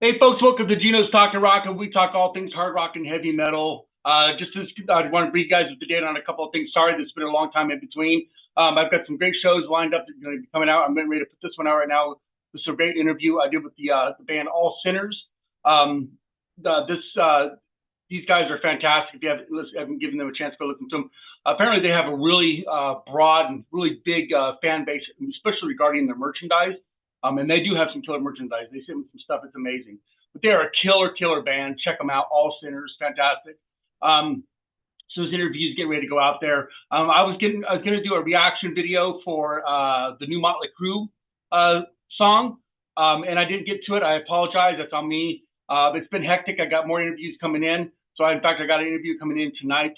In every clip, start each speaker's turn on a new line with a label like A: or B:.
A: Hey folks, welcome to Gino's Talking Rock, and we talk all things hard rock and heavy metal. I want to brief you guys with the date on a couple of things. Sorry, there's been a long time in between. I've got some great shows lined up that are going to be coming out. I'm getting ready to put this one out right now. This is a great interview I did with the band All Sinners. Um, this These guys are fantastic. If you haven't given them a chance, go listen to them. Apparently, they have a really broad and really big fan base, especially regarding their merchandise. And they do have some killer merchandise. They send me some stuff. It's amazing. But they are a killer band. Check them out. All Sinners, fantastic. So those interviews getting ready to go out there. I was going to do a reaction video for the new Motley Crue song, and I didn't get to it. I apologize. That's on me. It's been hectic. I got more interviews coming in. So in fact, I got an interview coming in tonight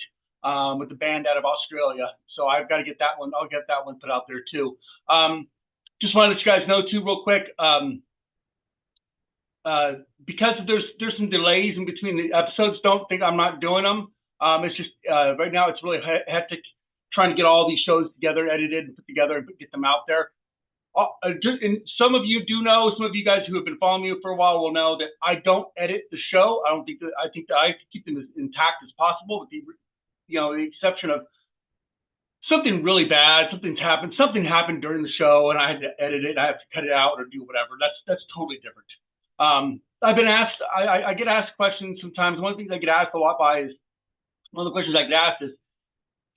A: with the band out of Australia. So I've got to get that one. I'll get that one put out there too. Just want to let you guys know too, real quick. Because there's some delays in between the episodes. Don't think I'm not doing them. It's just right now it's really hectic trying to get all these shows together, edited, and put together, and get them out there. And some of you do know, some of you guys who have been following me for a while will know that I don't edit the show. I think that I keep them as intact as possible, with the exception of something really bad. Something happened during the show, and I had to edit it. I have to cut it out or do whatever. That's totally different. I've been asked. I get asked questions sometimes. One of the things I get asked a lot by is one of the questions I get asked is,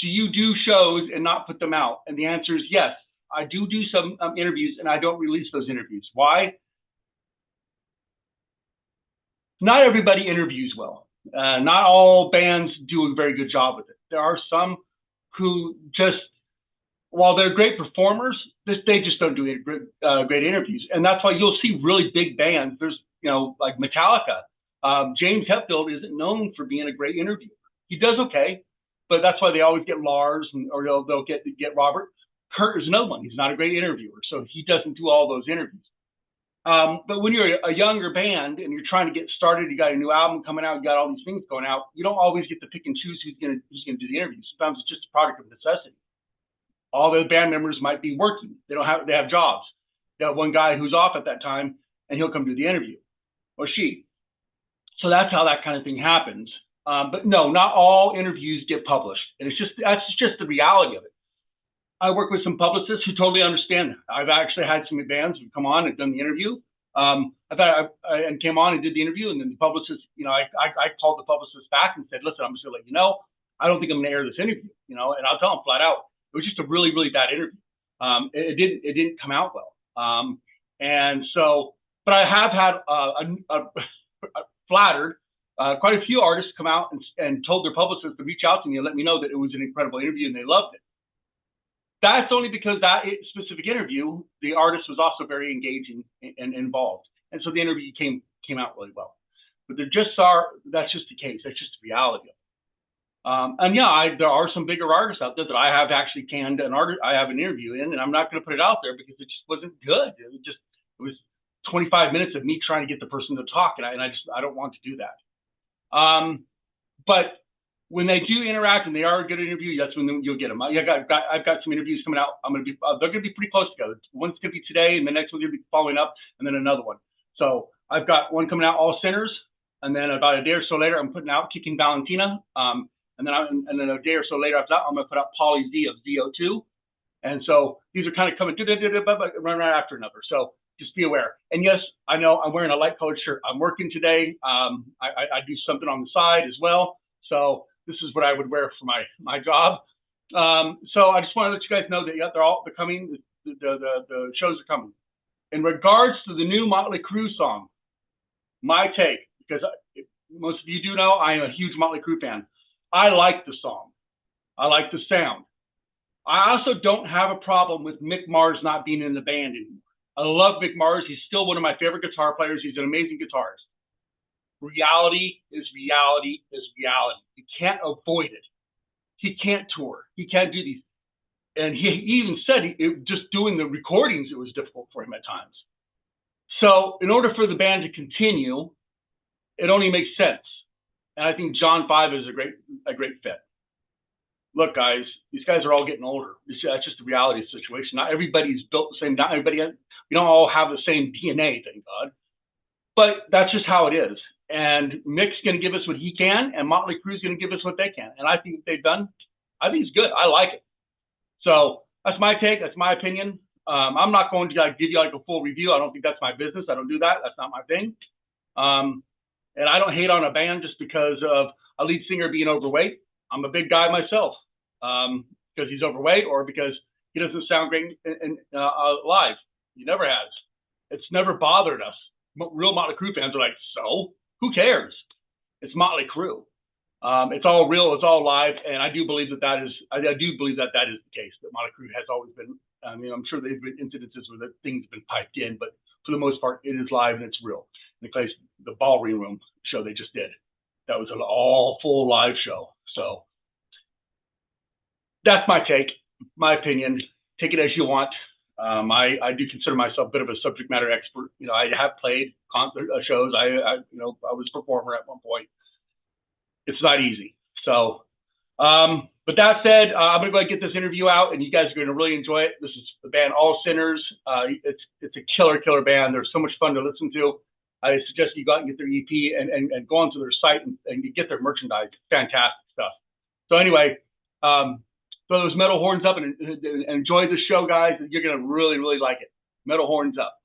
A: do you do shows and not put them out? And the answer is yes. I do some interviews, and I don't release those interviews. Why? Not everybody interviews well. Not all bands do a very good job with it. There are some who just, while they're great performers, they just don't do great interviews. And that's why you'll see really big bands. There's, like Metallica. James Hetfield isn't known for being a great interviewer. He does okay, but that's why they always get Lars, or they'll get Robert. Kurt is another one. He's not a great interviewer, so he doesn't do all those interviews. But when you're a younger band and you're trying to get started, you got a new album coming out, you got all these things going out, you don't always get to pick and choose who's gonna do the interviews. Sometimes it's just a product of necessity. All the band members might be working. They have jobs. They have one guy who's off at that time, and he'll come do the interview, or she. So that's how that kind of thing happens. But no, not all interviews get published, and that's just the reality of it. I work with some publicists who totally understand that. I've actually had some bands who come on and done the interview. And came on and did the interview, and then the publicist, I called the publicist back and said, listen, I'm just gonna let you know, I don't think I'm gonna air this interview, and I'll tell them flat out, it was just a really, really bad interview. It didn't come out well. And so, but I have had flattered quite a few artists come out and told their publicist to reach out to me and let me know that it was an incredible interview and they loved it. That's only because that specific interview, the artist was also very engaging and involved. And so the interview came out really well. But that's just the case. That's just the reality of it. And yeah, there are some bigger artists out there that I have actually canned I have an interview in, and I'm not going to put it out there because it just wasn't good. It was 25 minutes of me trying to get the person to talk, and I don't want to do that. But when they do interact and they are a good interview, that's when you'll get them. I've got some interviews coming out. They're going to be pretty close together. One's going to be today, and the next one's going to be following up, and then another one. So I've got one coming out, All Sinners, and then about a day or so later, I'm putting out Kicking Valentina, and then a day or so later after that, I'm going to put out Polly Z of ZO2, and so these are kind of coming run right after another. So just be aware. And yes, I know I'm wearing a light colored shirt. I'm working today. I do something on the side as well. So this is what I would wear for my job. So I just want to let you guys know that they're coming. The shows are coming. In regards to the new Motley Crue song, my take, because most of you do know, I am a huge Motley Crue fan. I like the song. I like the sound. I also don't have a problem with Mick Mars not being in the band anymore. I love Mick Mars. He's still one of my favorite guitar players. He's an amazing guitarist. Reality is reality is reality. You can't avoid it. He can't tour. He can't do these. And he even said just doing the recordings, it was difficult for him at times. So in order for the band to continue, it only makes sense. And I think John 5 is a great fit. Look, guys, these guys are all getting older. That's just the reality of the situation. Not everybody's built the same. We don't all have the same DNA, thank God. but that's just how it is. And Mick's going to give us what he can, and Motley Crue's going to give us what they can. And I think they've done, I think it's good. I like it. So that's my take. That's my opinion. I'm not going to give you like a full review. I don't think that's my business. I don't do that. That's not my thing. And I don't hate on a band just because of a lead singer being overweight. I'm a big guy myself because he's overweight or because he doesn't sound great in live. He never has. It's never bothered us. Real Motley Crue fans are like, so who cares? It's Motley Crue. It's all real. It's all live, and I do believe that is. I do believe that is the case. That Motley Crue has always been. I mean, I'm sure there's been incidences where the things have been piped in, but for the most part, it is live and it's real. In the case, the Ballroom Room show they just did, that was an all full live show. So that's my take, my opinion. Take it as you want. I do consider myself a bit of a subject matter expert. You know, I have played concert shows. I was a performer at one point. It's not easy. So, but that said, I'm gonna go ahead and get this interview out, and you guys are gonna really enjoy it. This is the band All Sinners. It's a killer band. They're so much fun to listen to. I suggest you go out and get their EP and go onto their site and get their merchandise. Fantastic stuff. So anyway, throw those metal horns up and enjoy the show, guys. You're gonna really like it. Metal horns up.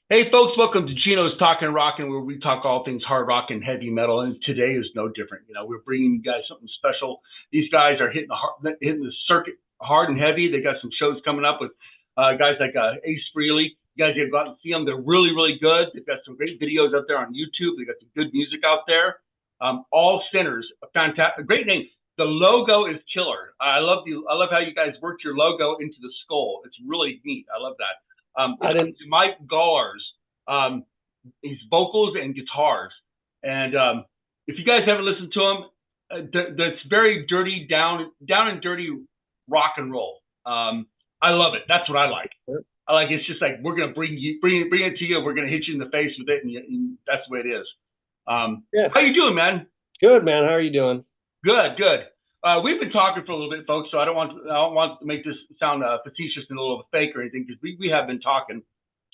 A: Hey folks, welcome to Gino's Talking Rockin', where we talk all things hard rock and heavy metal, and today is no different. You know, we're bringing you guys something special. These guys are hitting the circuit hard and heavy. They got some shows coming up with guys like Ace Frehley. You guys have got to see them. They're really good. They've got some great videos up there on YouTube. They got some good music out there. All Sinners, a fantastic, great name. The logo is killer. I love how you guys worked your logo into the skull. It's really neat. I love that. Mike Gallars, his vocals and guitars, and if you guys haven't listened to him, that's very dirty, down and dirty rock and roll. I love it. That's what I like. I like it's just like we're gonna bring it to you. We're gonna hit you in the face with it, and that's the way it is. Yeah. How you doing, man?
B: Good, man. How are you doing?
A: Good. We've been talking for a little bit, folks, so I don't want to make this sound facetious and a little fake or anything, because we have been talking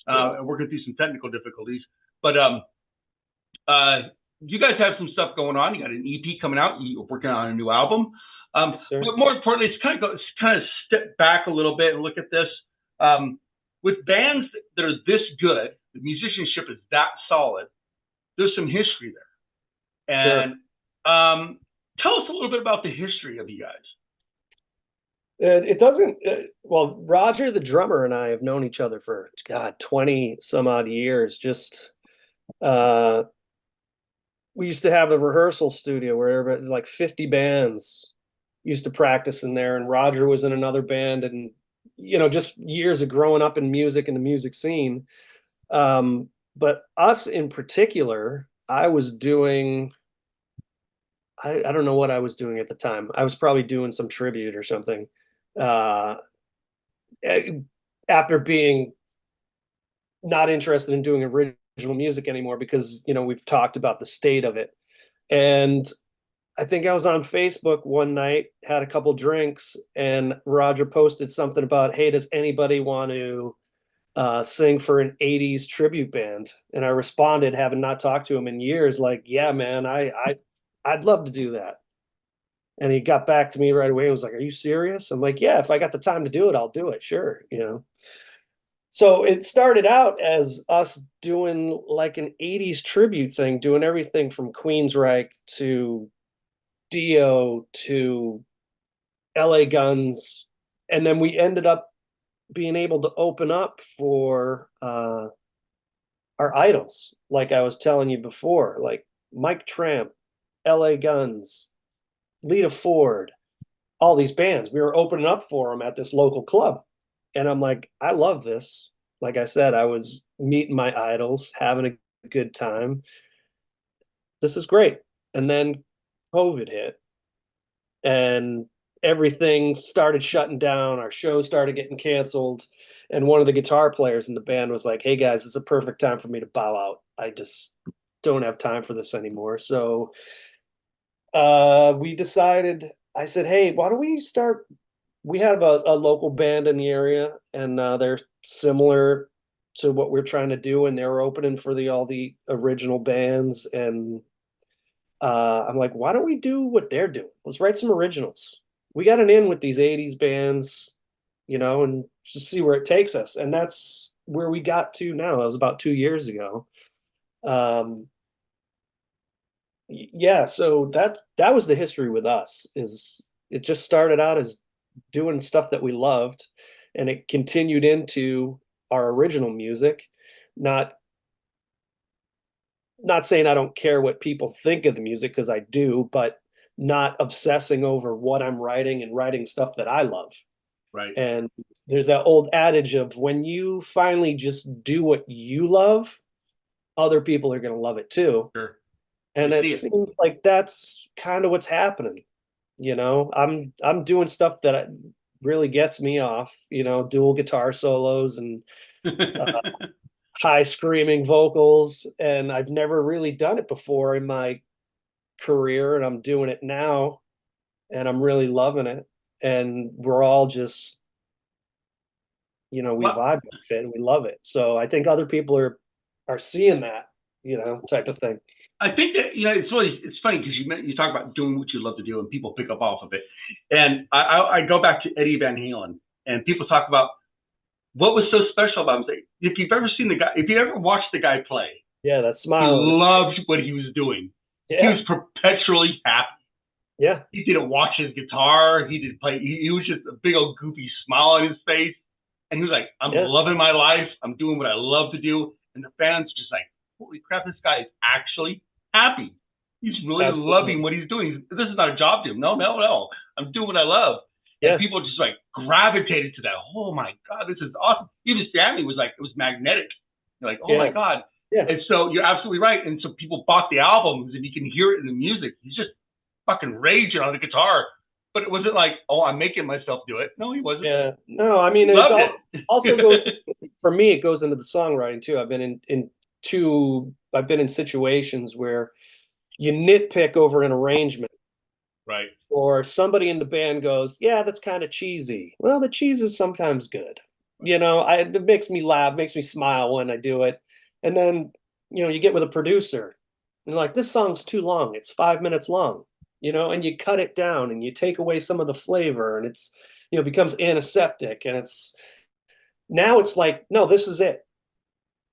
A: and working through some technical difficulties. But you guys have some stuff going on. You got an EP coming out. You're working on a new album. Yes, but more importantly, it's kind of step back a little bit and look at this. With bands that are this good, the musicianship is that solid. There's some history there, and sure. Tell us a little bit about the history of you guys.
B: It doesn't, well, Roger, the drummer, and I have known each other for, 20 some odd years. Just, we used to have a rehearsal studio where like 50 bands used to practice in there, and Roger was in another band, and, just years of growing up in music and the music scene. But us in particular, I was doing, I don't know what I was doing at the time. I was probably doing some tribute or something. After being not interested in doing original music anymore, because, we've talked about the state of it. And I think I was on Facebook one night, had a couple drinks, and Roger posted something about, hey, does anybody want to sing for an 80s tribute band? And I responded, having not talked to him in years, like, yeah, man, I'd love to do that. And he got back to me right away and was like, are you serious? I'm like, yeah, if I got the time to do it, I'll do it. Sure. So it started out as us doing like an 80s tribute thing, doing everything from Queensryche to Dio to LA Guns. And then we ended up being able to open up for our idols. Like I was telling you before, like Mike Tramp, LA Guns, Lita Ford, all these bands. We were opening up for them at this local club. And I'm like, I love this. Like I said, I was meeting my idols, having a good time. This is great. And then COVID hit and everything started shutting down. Our show started getting canceled. And one of the guitar players in the band was like, "Hey guys, it's a perfect time for me to bow out. I just don't have time for this anymore." So we decided, I said, "Hey, why don't we start?" We have a local band in the area, and they're similar to what we're trying to do, and they're opening for all the original bands. And I'm like, why don't we do what they're doing? Let's write some originals. We got an in with these 80s bands, and just see where it takes us. And that's where we got to now. That was about 2 years ago. Um, yeah, so that was the history with us. Is it just started out as doing stuff that we loved, and it continued into our original music. Not not saying I don't care what people think of the music, because I do, but not obsessing over what I'm writing and writing stuff that I love.
A: Right.
B: And there's that old adage of when you finally just do what you love, other people are going to love it too.
A: Sure.
B: And
A: You
B: it
A: see it.
B: seems like that's kind of what's happening. I'm doing stuff that really gets me off, dual guitar solos and uh, high screaming vocals. And I've never really done it before in my career, and I'm doing it now, and I'm really loving it. And we're all just, we
A: Well,
B: vibe with it and we love it. So I think other people are seeing that, type of thing.
A: I think that it's funny because you talk about doing what you love to do and people pick up off of it, and I go back to Eddie Van Halen and people talk about what was so special about him. Like, if you've ever seen the guy, if you ever watched the guy play,
B: Yeah, that
A: he
B: smile on his face.
A: loved what he was doing. He
B: Yeah,
A: was perpetually happy.
B: yeah,
A: He didn't watch his guitar. He didn't play. He was just a big old goofy smile on his face, and he was like, "I'm
B: yeah,
A: loving my life. I'm doing what I love to do." And the fans just like, "Holy crap! This guy is actually happy. He's really loving
B: absolutely.
A: what he's doing. This is not a job to him. No, no, no. I'm doing what I love." And
B: Yeah,
A: people just like gravitated to that. Oh my God, this is awesome. Even Stanley was like, it was magnetic. You're like, oh my
B: yeah,
A: God.
B: yeah,
A: And so you're absolutely right. And so people bought the albums and you can hear it in the music. He's just fucking raging on the guitar. But it wasn't like, oh, I'm making myself do it. No, he wasn't.
B: yeah. No, I
A: He
B: mean, it's
A: loved
B: also goes,
A: it.
B: for me, it goes into the songwriting too. I've been in situations where you nitpick over an arrangement,
A: Right.
B: or somebody in the band goes, "Yeah, that's kind of cheesy." Well, the cheese is sometimes good. It makes me laugh, makes me smile when I do it. And then, you get with a producer and like, this song's too long. It's 5 minutes long, and you cut it down and you take away some of the flavor, and it's, becomes antiseptic. And now it's like, no, this is it.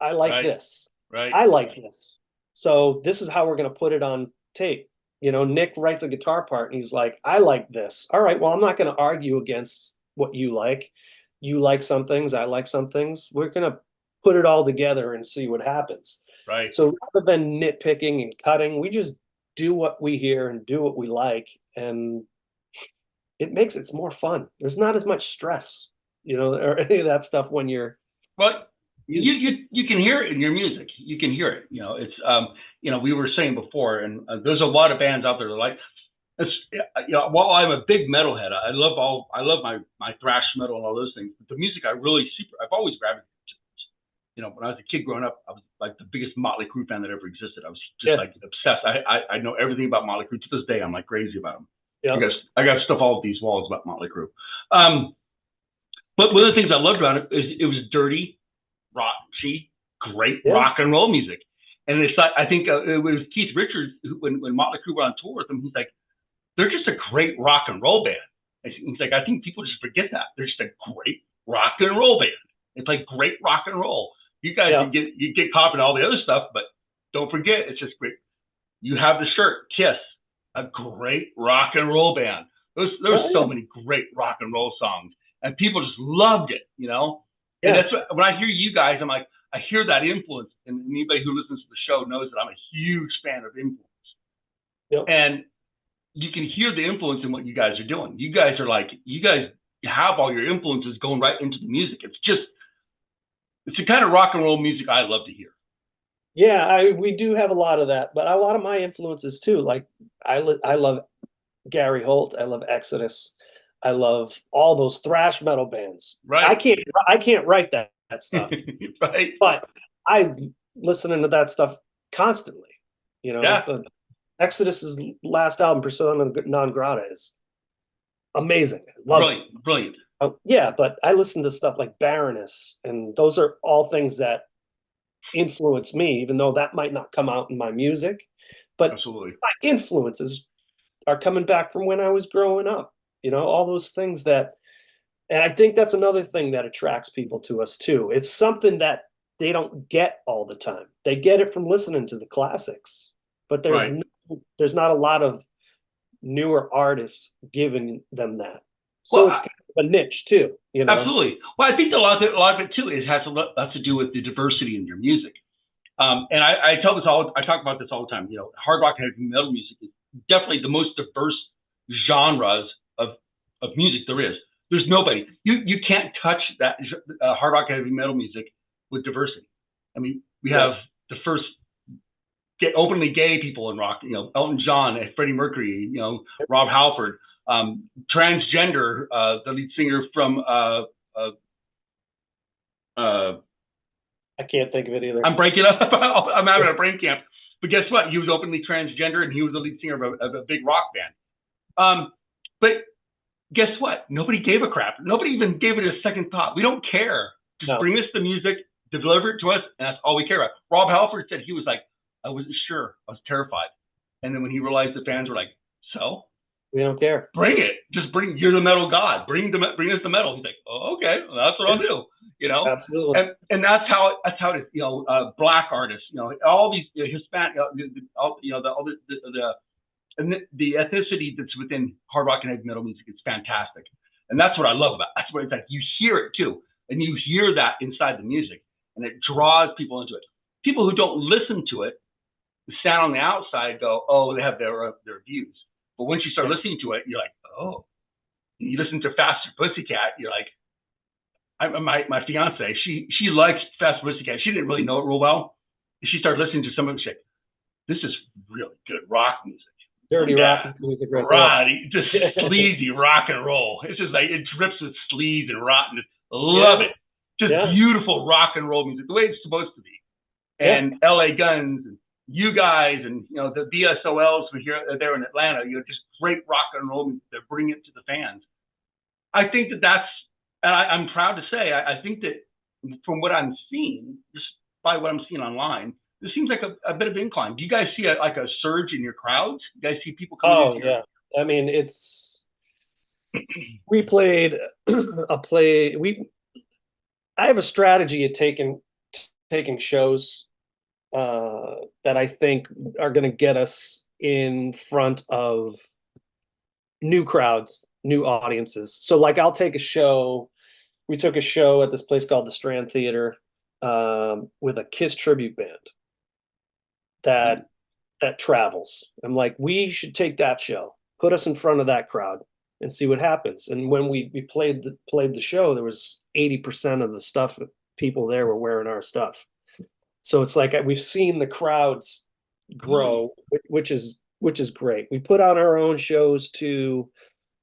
B: I like
A: Right.
B: this.
A: Right.
B: I like this. So this is how we're going to put it on tape. Nick writes a guitar part and he's like, "I like this." All right, well, I'm not going to argue against what you like. You like some things, I like some things. We're going to put it all together and see what happens.
A: Right.
B: So rather than nitpicking and cutting, we just do what we hear and do what we like. And it's more fun. There's not as much stress, or any of that stuff when you're
A: Well,
B: music.
A: you can hear it in your music. You can hear it. It's we were saying before, and there's a lot of bands out there that are like it's while I'm a big metalhead, I love my thrash metal and all those things. But the music I've always gravitated to. When I was a kid growing up, I was like the biggest Motley Crue fan that ever existed. I was just
B: Yeah,
A: like obsessed. I know everything about Motley Crue to this day. I'm like crazy about them.
B: yeah,
A: I got stuff all of these walls about Motley Crue. Um, but one of the things I loved about it is it was dirty, raunchy, great
B: yeah.
A: rock and roll music. And it's like, I think it was Keith Richards when Motley Crue were on tour with him, he's like, they're just a great rock and roll band. And he's like, I think people just forget that. They're just a great rock and roll band. They play great rock and roll. You guys,
B: Yeah.
A: you get caught in all the other stuff, but don't forget, it's just great. You have the shirt, Kiss, a great rock and roll band. There's
B: Oh,
A: so
B: yeah.
A: many great rock and roll songs, and people just loved it. And
B: Yeah.
A: that's when I hear you guys, I'm like, I hear that influence, and anybody who listens to the show knows that I'm a huge fan of influence,
B: Yep.
A: and you can hear the influence in what you guys are doing. You guys have all your influences going right into the music. It's the kind of rock and roll music I love to hear.
B: Yeah, we do have a lot of that, but a lot of my influences too. Like I love Gary Holt, I love Exodus, I love all those thrash metal bands.
A: Right.
B: I can't write that stuff,
A: Right.
B: but I listening to that stuff constantly. You know,
A: Yeah.
B: the Exodus's last album, Persona non grata, is amazing. I love it.
A: Brilliant. Brilliant.
B: Oh, yeah, but I listen to stuff like Baroness, and those are all things that influence me, even though that might not come out in my music. But
A: Absolutely.
B: my influences are coming back from when I was growing up. You know, all those things that, and I think that's another thing that attracts people to us too. It's something that they don't get all the time. They get it from listening to the classics, but
A: Right.
B: there's not a lot of newer artists giving them that.
A: Well,
B: So it's kind of a niche too, you know.
A: absolutely. Well, I think a lot of it too is has to do with the diversity in your music. And I talk about this all the time. You know, hard rock and heavy metal music is definitely the most diverse genres of music there is. There's nobody you can't touch that hard rock and heavy metal music with diversity. I mean, we
B: Yeah.
A: have the first get openly gay people in rock. You know, Elton John, Freddie Mercury. You know, Rob Halford, transgender, the lead singer from uh,
B: I can't think of it either.
A: I'm breaking up. I'm having a brain camp. But guess what? He was openly transgender, and he was the lead singer of a big rock band. But guess what? Nobody gave a crap. Nobody even gave it a second thought. We don't care. Just
B: No.
A: bring us the music, deliver it to us, and that's all we care about. Rob Halford said he was like, I wasn't sure. I was terrified. And then when he realized the fans were like, so
B: We don't care.
A: bring it. Just bring. You're the metal god. Bring us the metal. He's like, oh, okay, well, that's what I'll do. You know.
B: Absolutely.
A: And that's how it is. You know, black artists. You know, all these Hispanic. All, you know, the ethnicity that's within hard rock and heavy metal music is fantastic, and that's what I love about it. That's what it's like. You hear it too, and you hear that inside the music, and it draws people into it. People who don't listen to it stand on the outside, go, oh, they have their views. But once you start listening to it, you're like, oh. You listen to Faster Pussycat, you're like, my fiance, she likes Faster Pussycat. She didn't really know it real well. She started listening to some of the shit. This is really good rock music.
B: Dirty rock music right
A: there. Just sleazy rock and roll. It's just like it drips with sleaze and rotten. Love it. Just beautiful rock and roll music, the way it's supposed to be. And LA Guns and you guys and you know the VSOLs were here there in Atlanta, you know, just great rock and roll music. They're bringing it to the fans. I think that's, and I'm proud to say, I think that from what I'm seeing, just by what I'm seeing online, this seems like a bit of incline. Do you guys see like a surge in your crowds? You guys see people coming?
B: Oh, yeah. I mean, we played a play. I have a strategy of taking shows that I think are going to get us in front of new crowds, new audiences. So like I'll take a show. We took a show at this place called the Strand Theater with a Kiss tribute band that travels. I'm like, we should take that show, put us in front of that crowd and see what happens. And when we played the show, there was 80% of the stuff people there were wearing our stuff. So it's like we've seen the crowds grow, which is great. We put on our own shows too.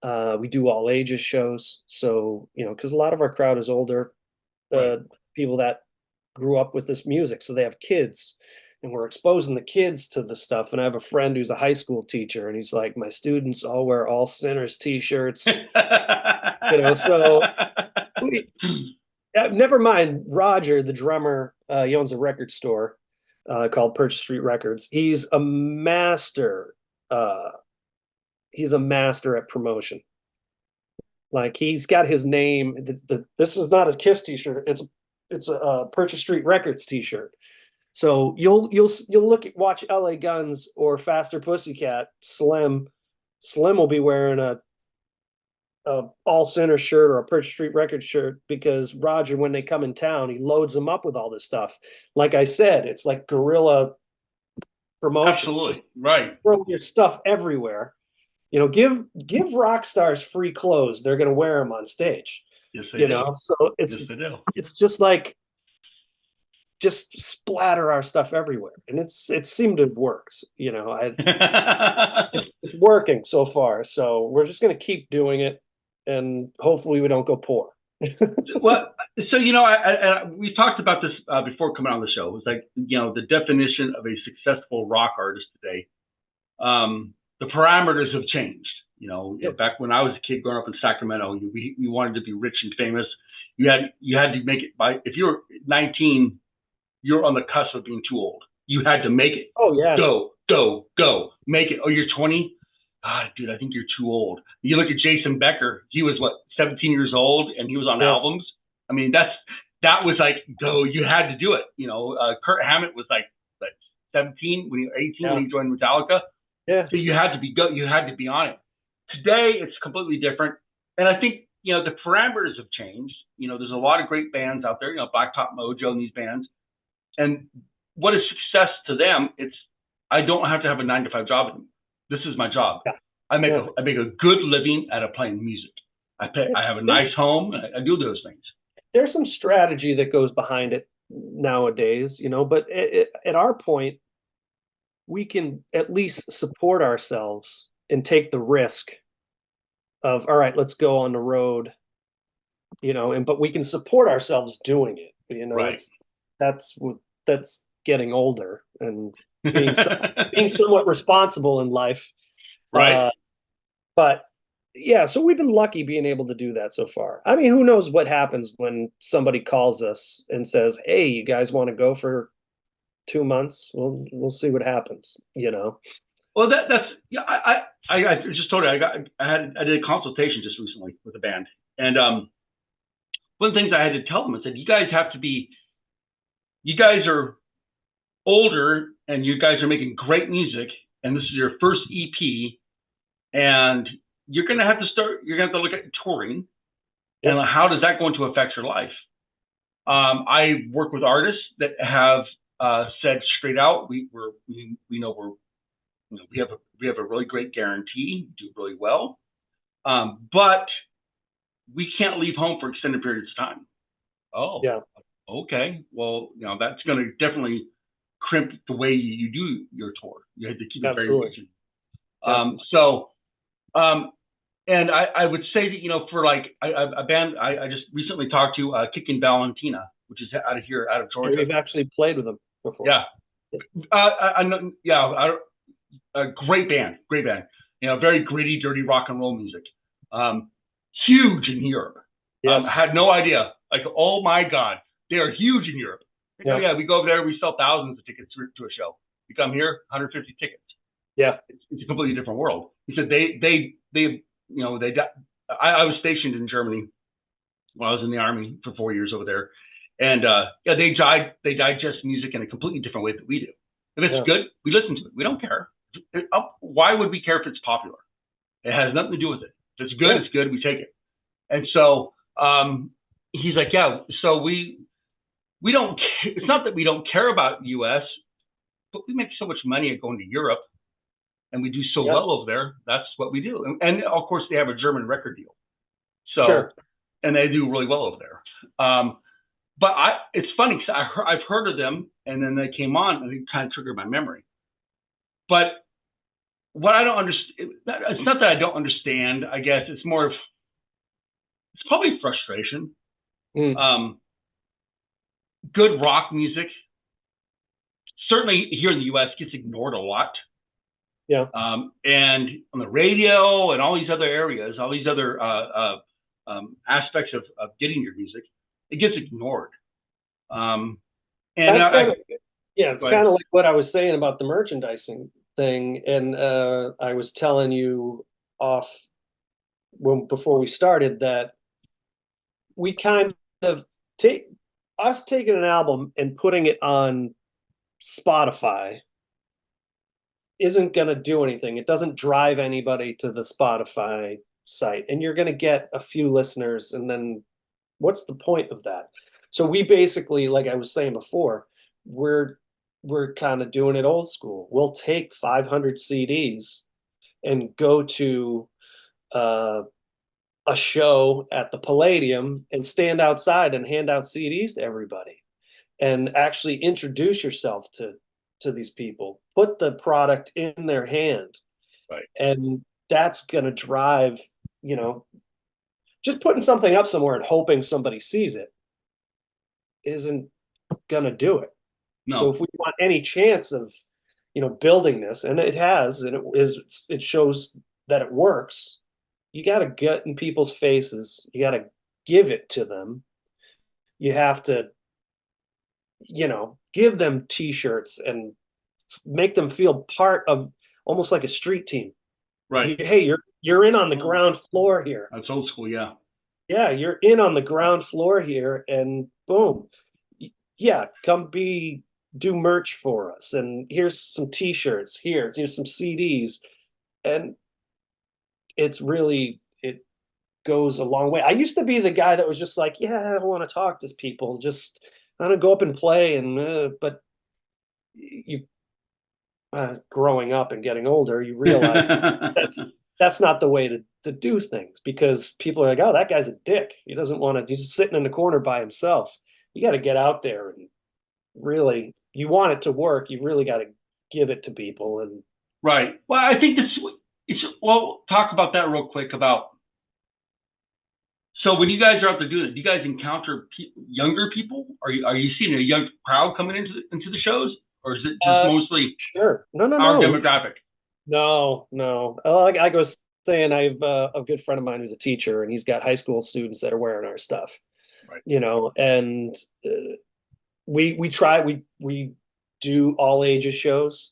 B: We do all ages shows. So, you know, because a lot of our crowd is older, people that grew up with this music. So they have kids and we're exposing the kids to the stuff. And I have a friend who's a high school teacher and he's like, my students all wear All Sinners t-shirts. You know, so never mind Roger, the drummer, he owns a record store called Purchase Street Records. He's a master at promotion. Like he's got his name. This is not a Kiss t-shirt. It's a Purchase Street Records t-shirt. So you'll watch LA Guns or Faster Pussycat. Slim will be wearing a All Center shirt or a Purchase Street Records shirt because Roger, when they come in town, he loads them up with all this stuff. Like I said, it's like guerrilla promotion.
A: Absolutely.
B: Just
A: right.
B: Throw your stuff everywhere. You know, give rock stars free clothes. They're going to wear them on stage.
A: Yes, they do.
B: So
A: yes, they do.
B: It's just like just splatter our stuff everywhere. And it seemed to have worked, it's working so far. So we're just going to keep doing it, and hopefully we don't go poor.
A: Well, so we talked about this before coming on the show. It was like the definition of a successful rock artist today. The parameters have changed. Back when I was a kid growing up in Sacramento, we wanted to be rich and famous. You had to make it by, if you were 19, you're on the cusp of being too old. You had to make it.
B: Oh yeah.
A: Go, make it. Oh, you're 20. God, dude, I think you're too old. You look at Jason Becker. He was 17 years old, and he was on albums. I mean, that was like, go. You had to do it. Kurt Hammett was like 17 when he 18 when he joined Metallica.
B: Yeah.
A: So you had to be on it. Today it's completely different, and I think the parameters have changed. There's a lot of great bands out there. Blacktop Mojo and these bands, and what is success to them? It's I don't have to have a 9-to-5 job anymore. This is my job.
B: Yeah.
A: I make a good living out of playing music. I have a nice home. I do those things.
B: There's some strategy that goes behind it nowadays, but at our point, we can at least support ourselves and take the risk of, all right, let's go on the road, but we can support ourselves doing it.
A: Right.
B: That's getting older and being somewhat responsible in life.
A: Right.
B: But yeah, so we've been lucky being able to do that so far. I mean, who knows what happens when somebody calls us and says, "Hey, you guys want to go for 2 months?" Well, we'll see what happens,
A: Well, that's I just told you I did a consultation just recently with a band, and one of the things I had to tell them, I said, you guys are older and you guys are making great music, and this is your first EP, and you're gonna have to look at touring, and how does that going to affect your life? I work with artists that have said straight out, we have a really great guarantee, do really well, but we can't leave home for extended periods of time. Oh, yeah. Okay. Well, that's going to definitely crimp the way you do your tour. You have to keep it very busy. And I would say that, for like a band I just recently talked to, Kickin' Valentina, which is out of Georgia.
B: We've actually played with them before.
A: Yeah. A great band. Very gritty, dirty rock and roll music. Huge in Europe.
B: Yes.
A: I had no idea. Like, oh my God, they are huge in Europe. Yeah. Oh, yeah, we go over there, we sell thousands of tickets to a show. You come here, 150 tickets.
B: Yeah,
A: it's a completely different world. He said I was stationed in Germany when I was in the Army for 4 years over there, and they digest music in a completely different way that we do. If it's good, we listen to it. We don't care. Why would we care if it's popular? It has nothing to do with it. If it's good, it's good. We take it. And so he's like, yeah. So we don't. It's not that we don't care about the U.S., but we make so much money at going to Europe, and we do so well over there. That's what we do. And of course, they have a German record deal. So, and they do really well over there. But it's funny because I've heard of them, and then they came on, and it kind of triggered my memory. But what I don't understand, it's not that I don't understand. I guess it's more of, it's probably frustration. Good rock music, certainly here in the U.S., gets ignored a lot.
B: Yeah.
A: And on the radio and all these other areas, all these other aspects of getting your music, it gets ignored. And
B: that's it's kind of like what I was saying about the merchandising thing. And I was telling you before we started that we kind of taking an album and putting it on Spotify isn't going to do anything. It doesn't drive anybody to the Spotify site, and you're going to get a few listeners, and then what's the point of that? So we basically, like I was saying before, we're kind of doing it old school. We'll take 500 CDs and go to a show at the Palladium and stand outside and hand out CDs to everybody. and actually introduce yourself to these people. Put the product in their hand,
A: Right.
B: and that's going to drive, you know, just putting something up somewhere and hoping somebody sees it isn't going to do it. So
A: No.
B: if we want any chance of, building this, and it has, and it shows that it works, you got to get in people's faces. You got to give it to them. You have to, give them t-shirts and make them feel part of, almost like a street team.
A: Right.
B: Hey, you're in on the ground floor here.
A: That's old school. Yeah.
B: Yeah, you're in on the ground floor here, and boom. Yeah, come do merch for us, and here's some t-shirts, here's some CDs, and it goes a long way. I used to be the guy that was just like, yeah, I don't want to talk to people, just I don't go up and play, but you growing up and getting older, you realize that's that's not the way to do things, because people are like, oh, that guy's a dick. He doesn't want to. He's just sitting in the corner by himself. You got to get out there and really, you want it to work. You really got to give it to people. And
A: Right. Well, I think well, talk about that real quick about. So when you guys are out there doing it, do you guys encounter younger people? Are you seeing a young crowd coming into the shows, or is it just mostly
B: sure, no,
A: our demographic?
B: No. Like I was saying, I have a good friend of mine who's a teacher, and he's got high school students that are wearing our stuff.
A: Right.
B: And we do all ages shows.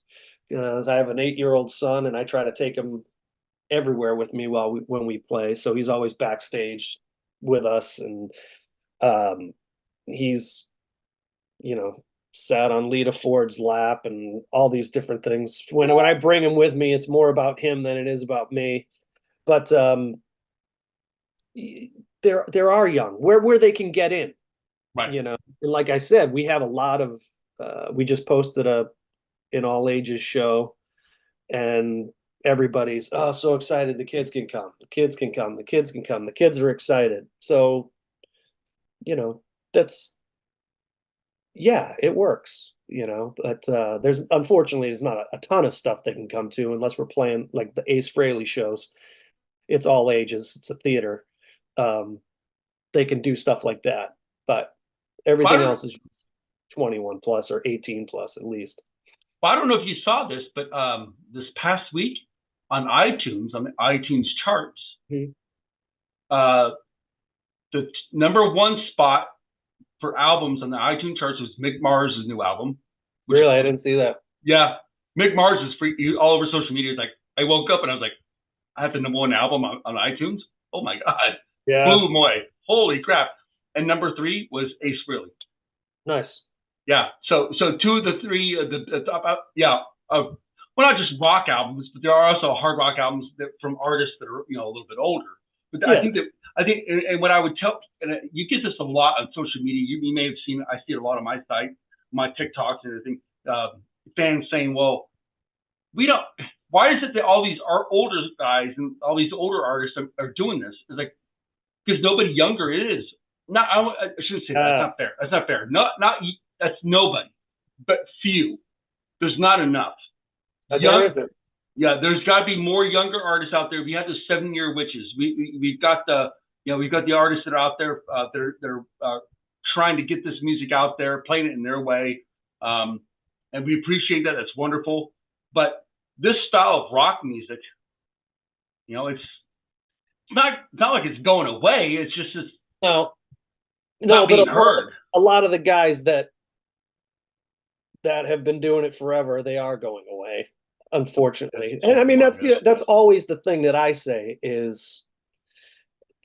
B: I have an 8-year-old son, and I try to take him everywhere with me when we play. So he's always backstage with us, and he's sat on Lita Ford's lap and all these different things. When I bring him with me, it's more about him than it is about me. But there are young where they can get in.
A: Right.
B: And like I said, we have a lot of. We just posted an all ages show, and everybody's so excited. The kids can come. The kids can come. The kids can come. The kids are excited. So, that's yeah, it works. But there's not a ton of stuff they can come to unless we're playing like the Ace Frehley shows. It's all ages. It's a theater. They can do stuff like that, but everything else is 21 plus or 18 plus at least.
A: Well, I don't know if you saw this, but this past week on the iTunes charts,
B: Mhm.
A: The number one spot for albums on the iTunes charts was Mick Mars' new album.
B: Really? I didn't see that.
A: Yeah. Mick Mars is free all over social media. It's like, I woke up and I was like, I have the number one album on iTunes. Oh my God.
B: Yeah.
A: Blew away. Holy crap. And number 3 was Ace Frehley.
B: Nice.
A: Yeah. So 2 of the 3, the top, well, not just rock albums, but there are also hard rock albums from artists that are, a little bit older. But
B: Yeah.
A: I think, and what I would tell, and you get this a lot on social media. You may have seen, I see it a lot on my site, my TikToks and everything. Fans saying, well, why is it that all these older guys and all these older artists are doing this? It's like, because nobody younger is. Not, I shouldn't say that. That's not fair. That's not fair. That's nobody, but few. There's not enough.
B: There isn't.
A: Yeah, there's got to be more younger artists out there. We have the 7-year witches. We've got we've got the artists that are out there. They're trying to get this music out there, playing it in their way, and we appreciate that. That's wonderful. But this style of rock music, it's not like it's going away. It's just
B: No,
A: but
B: a lot of the guys that have been doing it forever, they are going away, unfortunately. And I mean, that's always the thing that I say is,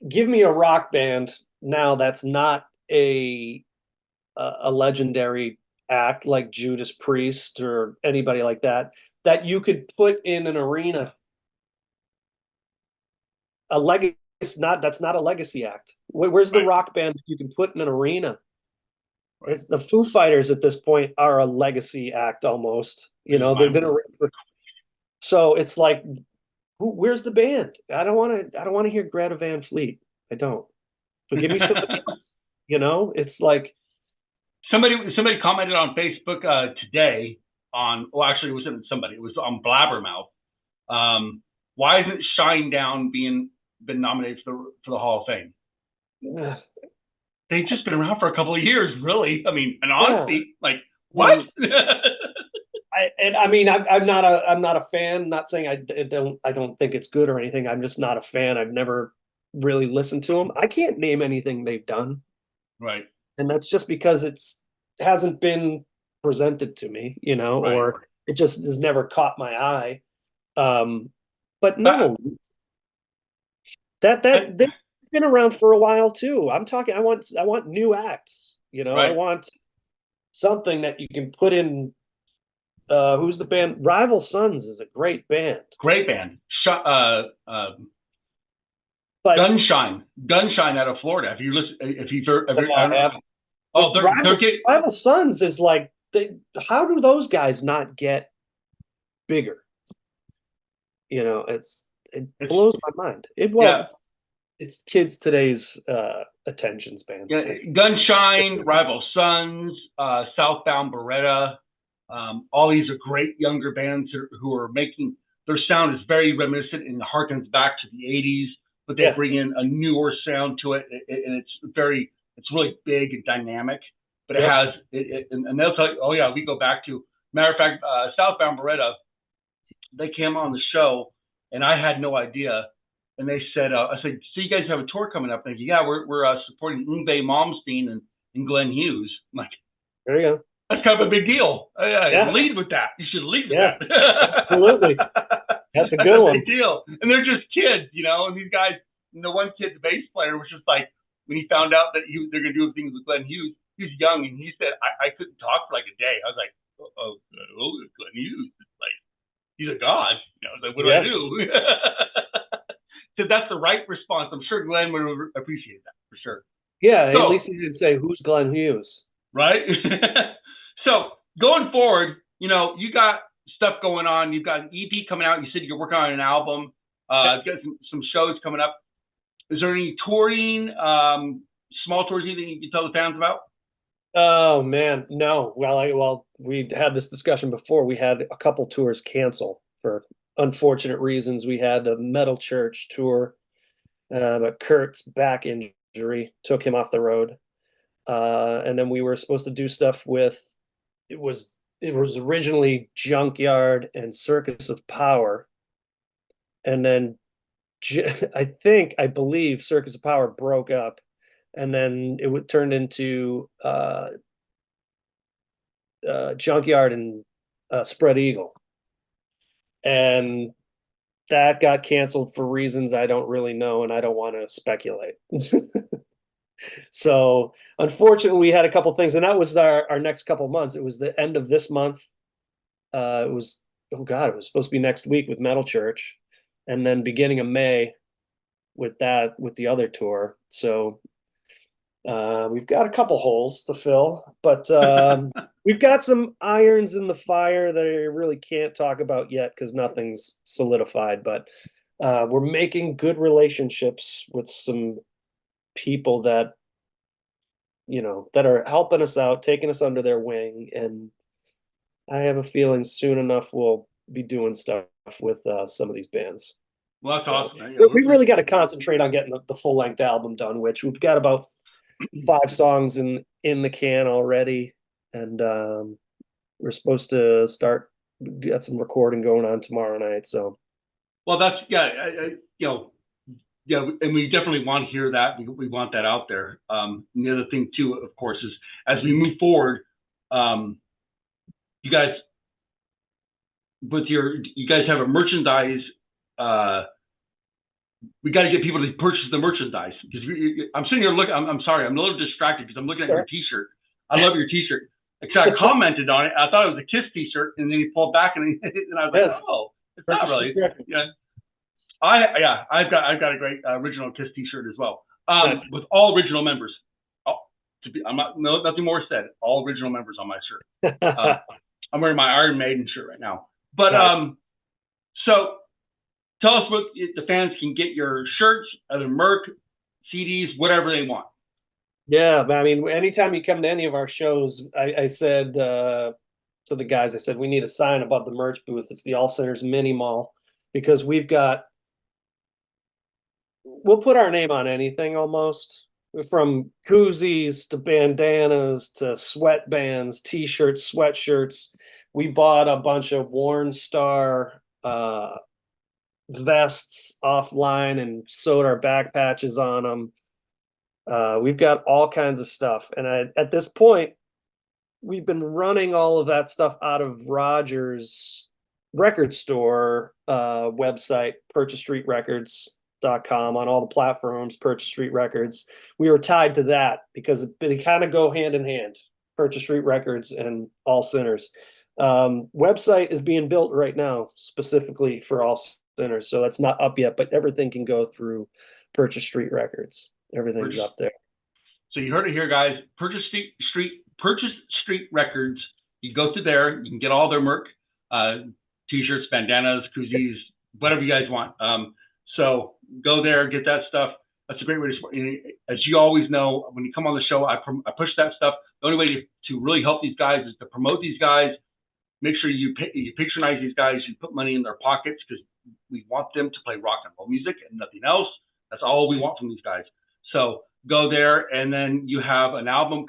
B: give me a rock band now that's not a legendary act like Judas Priest or anybody like that you could put in an arena. That's not a legacy act. Where's the rock band that you can put in an arena? Right. It's the Foo Fighters at this point are a legacy act almost. They've been around so it's like, where's the band? I don't want to hear Greta Van Fleet. I don't. But give me something else. It's like,
A: somebody commented on Facebook today on. Well, actually, it wasn't somebody. It was on Blabbermouth. Why isn't Shinedown been nominated for the Hall of Fame? They've just been around for a couple of years, really. I mean, and honestly, like what?
B: I'm not a fan. Not saying I don't think it's good or anything. I'm just not a fan. I've never really listened to them. I can't name anything they've done,
A: Right.
B: and that's just because it's hasn't been presented to me,
A: Right.
B: or it just has never caught my eye. But no, they've been around for a while too. I'm talking. I want new acts. I
A: Right.
B: want something that you can put in. Who's the band? Rival Sons is a great band.
A: Great band.
B: But
A: Gunshine out of Florida. If you've ever,
B: oh, Rival Sons is like, how do those guys not get bigger? It blows my mind. It's kids today's attention span.
A: Yeah, Gunshine, Rival Sons, Southbound Beretta. All these are great younger bands who are making their sound is very reminiscent and harkens back to the 80s, but they bring in a newer sound to it, and it's really big and dynamic. But it has and they'll tell you, oh yeah, we go back to, matter of fact, Southbound Beretta. They came on the show, and I had no idea. And they said, I said, so you guys have a tour coming up? And they said, yeah, we're supporting Yngwie Malmsteen and Glenn Hughes. I'm like,
B: there you go.
A: That's kind of a big deal. Lead with that. You should lead with that.
B: Absolutely. That's a good one.
A: Big deal. And they're just kids, and these guys, the one kid, the bass player, was just like, when he found out that they're going to do things with Glenn Hughes, he was young, and he said, I couldn't talk for like a day. I was like, oh, Glenn Hughes. Like, he's a god. I was like, what do I do? So that's the right response. I'm sure Glenn would appreciate that for sure.
B: Yeah, so, at least he didn't say, who's Glenn Hughes?
A: Right? So going forward, you got stuff going on. You've got an EP coming out. You said you're working on an album. Got some shows coming up. Is there any touring, small tours, anything you can tell the fans about?
B: Oh man, no. Well, we had this discussion before. We had a couple tours cancel for unfortunate reasons. We had a Metal Church tour, but Kurt's back injury took him off the road. And then we were supposed to do stuff with, it was originally Junkyard and Circus of Power. And then I believe Circus of Power broke up, and then it would turn into Junkyard and Spread Eagle. And that got canceled for reasons I don't really know, and I don't want to speculate. So unfortunately, we had a couple things, and that was our next couple months. It was the end of this month. It was supposed to be next week with Metal Church, and then beginning of May with the other tour. So we've got a couple holes to fill, but we've got some irons in the fire that I really can't talk about yet because nothing's solidified. But we're making good relationships with some people that are helping us out, taking us under their wing, and I have a feeling soon enough we'll be doing stuff with some of these bands.
A: Well, that's awesome.
B: We really got to concentrate on getting the full-length album done, which we've got about 5 songs in the can already, and we're supposed to get some recording going on tomorrow night. So,
A: well, that's and we definitely want to hear that. We want that out there. And the other thing too, of course, is as we move forward, you guys have a merchandise. We got to get people to purchase the merchandise, because I'm sitting here looking. I'm sorry, I'm a little distracted because I'm looking at your T-shirt. I love your T-shirt. Because I commented on it. I thought it was a Kiss T-shirt, and then he pulled back, and I was like, oh, it's not really. I've got a great original Kiss T-shirt as well, with all original members. Nothing more said. All original members on my shirt. I'm wearing my Iron Maiden shirt right now. But so tell us what the fans can get your shirts, other merch, CDs, whatever they want.
B: Yeah, but I mean, anytime you come to any of our shows, I said to the guys, I said we need a sign above the merch booth. It's the All Centers Mini Mall because we'll put our name on anything almost, from koozies to bandanas to sweatbands, t-shirts, sweatshirts. We bought a bunch of Warn Star vests offline and sewed our back patches on them. We've got all kinds of stuff. And at this point, we've been running all of that stuff out of Rogers record store website, purchasestreetrecords.com, on all the platforms, Purchase Street Records. We were tied to that because they kind of go hand in hand, Purchase Street Records and All Sinners. Website is being built right now specifically for All Sinners, so that's not up yet, but everything can go through Purchase Street Records. Everything's up there.
A: So you heard it here, guys. Purchase Street Records. You go through there, you can get all their merch, t-shirts, bandanas, koozies, whatever you guys want. So go there, get that stuff. That's a great way to support. As you always know, when you come on the show, I push that stuff. The only way to really help these guys is to promote these guys. Make sure you patronize these guys. You put money in their pockets because we want them to play rock and roll music and nothing else. That's all we want from these guys. So go there, and then you have an album.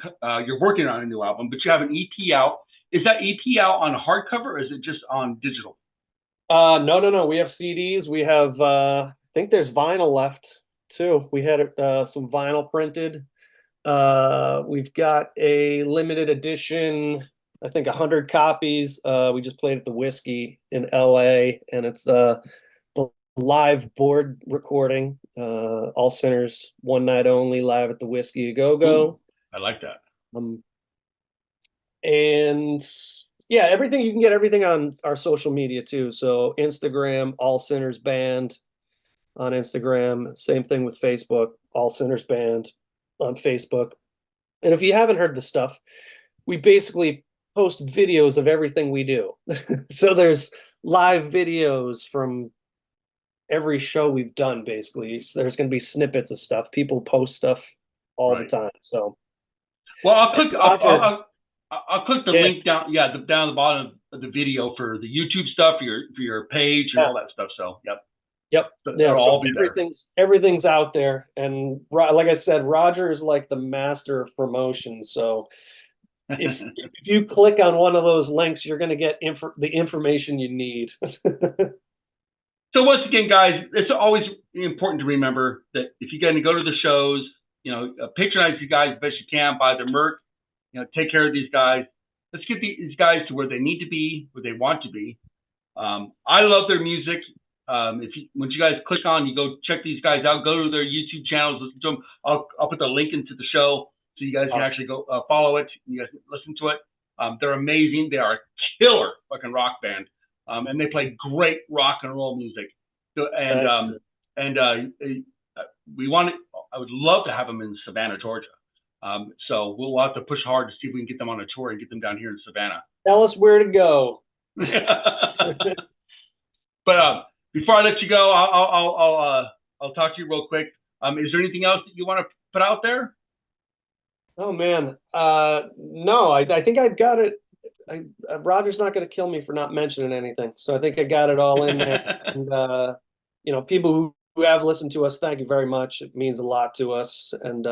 A: You're working on a new album, but you have an EP out. Is that EP out on hardcover, or is it just on digital?
B: No. We have CDs. We have I think there's vinyl left too. We had some vinyl printed. We've got a limited edition, I think 100 copies. We just played at the Whiskey in LA, and it's the live board recording. All Sinners, one night only, live at the Whiskey A Go Go.
A: I like that.
B: And yeah, everything, you can get everything on our social media too. So Instagram, All Sinners Band on Instagram. Same thing with Facebook, All Sinners Band on Facebook. And if you haven't heard the stuff, we basically post videos of everything we do. So there's live videos from every show we've done, basically. So there's going to be snippets of stuff. People post stuff all the time. So,
A: well, I'll click the link down. Yeah, down the bottom of the video for the YouTube stuff, for your page and all that stuff. So, yep.
B: Yeah, so everything's out there, and like I said, Roger is like the master of promotion. So if you click on one of those links, you're going to get the information you need.
A: So once again, guys, it's always important to remember that if you're going to go to the shows, patronize these guys as best you can, buy their merch, take care of these guys. Let's get these guys to where they need to be, where they want to be. I love their music. Once you guys click on, you go check these guys out, go to their YouTube channels, listen to them. I'll put the link into the show so you guys can actually go follow it. You guys can listen to it. They're amazing. They are a killer fucking rock band. And they play great rock and roll music. So, I would love to have them in Savannah, Georgia. So we'll have to push hard to see if we can get them on a tour and get them down here in Savannah.
B: Tell us where to go.
A: But before I let you go, I'll talk to you real quick. Is there anything else that you want to put out there?
B: Oh man, no. I think I've got it. Roger's not going to kill me for not mentioning anything, so I think I got it all in there. And people who have listened to us, thank you very much. It means a lot to us. And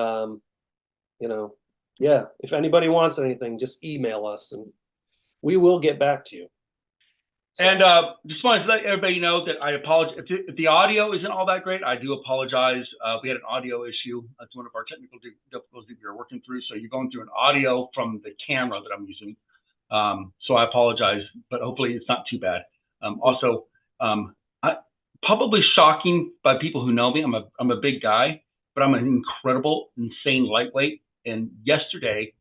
B: yeah, if anybody wants anything, just email us, and we will get back to you.
A: So. And just wanted to let everybody know that I apologize if the audio isn't all that great. I do apologize. We had an audio issue. That's one of our technical difficulties we are working through. So you're going through an audio from the camera that I'm using. So I apologize, but hopefully it's not too bad. Probably shocking by people who know me. I'm a big guy, but I'm an incredible, insane lightweight. And yesterday,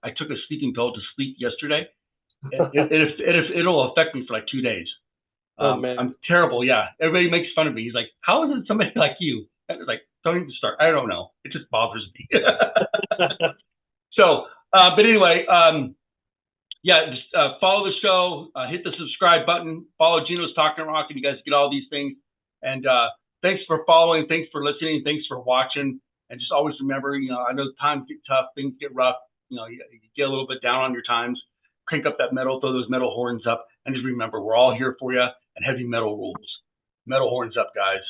A: I took a sleeping pill to sleep yesterday. It'll affect me for like 2 days. I'm terrible. Yeah. Everybody makes fun of me. He's like, how is it somebody like you? And it's like, don't even start. I don't know. It just bothers me. So, but anyway, yeah, just follow the show, hit the subscribe button, follow Gino's Talking Rock, and you guys get all these things. And thanks for following. Thanks for listening. Thanks for watching. And just always remember, I know times get tough, things get rough, you get a little bit down on your times, crank up that metal, throw those metal horns up, and just remember, we're all here for you, and heavy metal rules. Metal horns up, guys.